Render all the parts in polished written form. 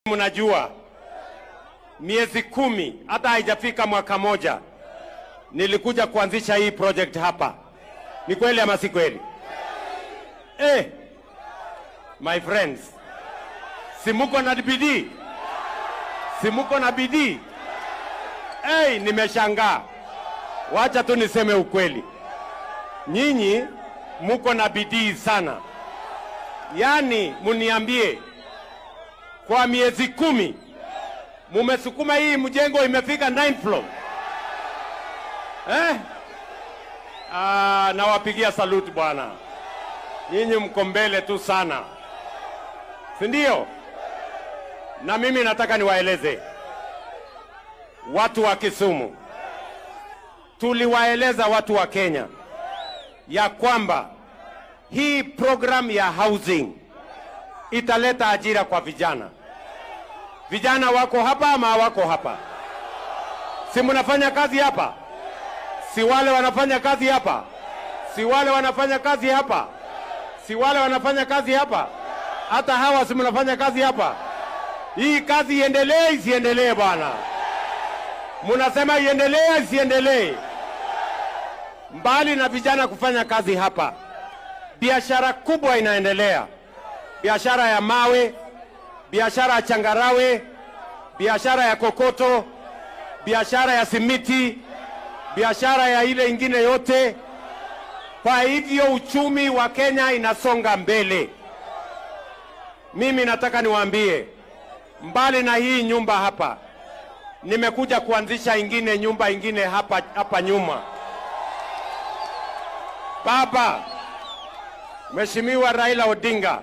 Mnajua miezi 10 hata haijafika mwaka moja nilikuja kuanzisha hii project hapa. Ni kweli ama si kweli? My friends, simuko na bidii? Simuko na bidii? Nimeshangaa. Wacha tu niseme ukweli. Nyinyi muko na bidii sana. Yaani muniambie, kwa miezi 10 mumesukuma hii mjengo imefika 9 floor. Nawapigia salute bwana. Nyinyi mko mbele tu sana, si ndio? Na mimi nataka niwaeleze watu wa Kisumu, tuliwaeleza watu wa Kenya ya kwamba hii program ya housing italeta ajira kwa vijana. Vijana wako hapa ama hawako hapa? Si mnafanya kazi hapa? Si wale wanafanya kazi hapa? Si wale wanafanya kazi hapa? Si wale wanafanya kazi hapa? Hata hawa si mnafanya kazi hapa? Hii kazi iendelee isiendelee bwana? Mnasema iendelee isiendelee? Mbali na vijana kufanya kazi hapa, biashara kubwa inaendelea. Biashara ya mawe, biashara ya changarawe, biashara ya kokoto, biashara ya simiti, biashara ya ile ingine yote. Kwa hivyo uchumi wa Kenya inasonga mbele. Mimi nataka niwaambie, mbali na hii nyumba hapa, nimekuja kuanzisha nyumba ingine hapa nyuma. Baba Mheshimiwa Raila Odinga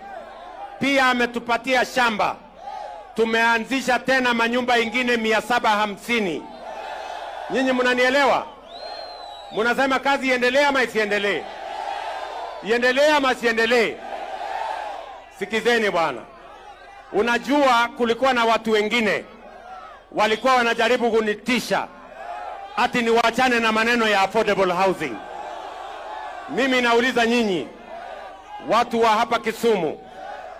pia ametupatia shamba. Tumeanzisha tena manyumba ingine 750. Nyinyi mnanielewa? Mnasema kazi iendelee ama isiendelee? Iendelee ama isiendelee? Sikizeni bwana. Unajua kulikuwa na watu wengine walikuwa wanajaribu kunitisha ati niwachane na maneno ya affordable housing. Mimi nauliza nyinyi watu wa hapa Kisumu,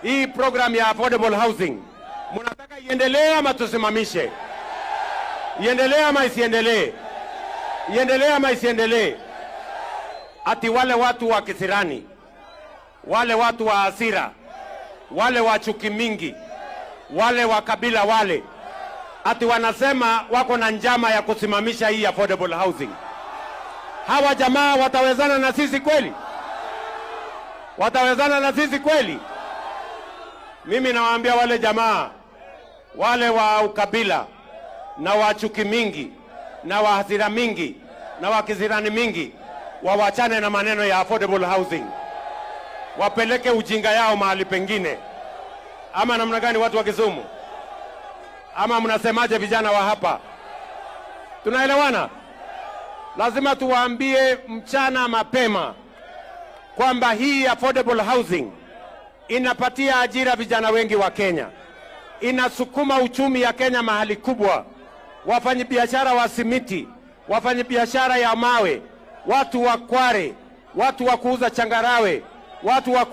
hii program ya affordable housing mnataka iendelee ama tusimamishe? Iendelee ama isiendelee? Iendelee ama isiendelee? Ati wale watu wa kisirani, wale watu wa hasira, wale wa chuki mingi, wale wa kabila wale, ati wanasema wako na njama ya kusimamisha hii affordable housing. Hawa jamaa watawezana na sisi kweli? Watawezana na sisi kweli? Mimi nawaambia wale jamaa, wale wa ukabila na wa chuki mingi na wa hasira mingi na wa kisirani mingi, wawachane na maneno ya affordable housing. Wapeleke ujinga yao mahali pengine. Ama namna gani watu wa Kisumu? Ama mnasemaje vijana wa hapa? Tunaelewana? Lazima tuwaambie mchana mapema kwamba hii affordable housing inapatia ajira vijana wengi wa Kenya. Inasukuma uchumi ya Kenya mahali kubwa. Wafanyabiashara wa simiti, wafanyabiashara ya mawe, watu wa kware, watu wa kuuza changarawe, watu wa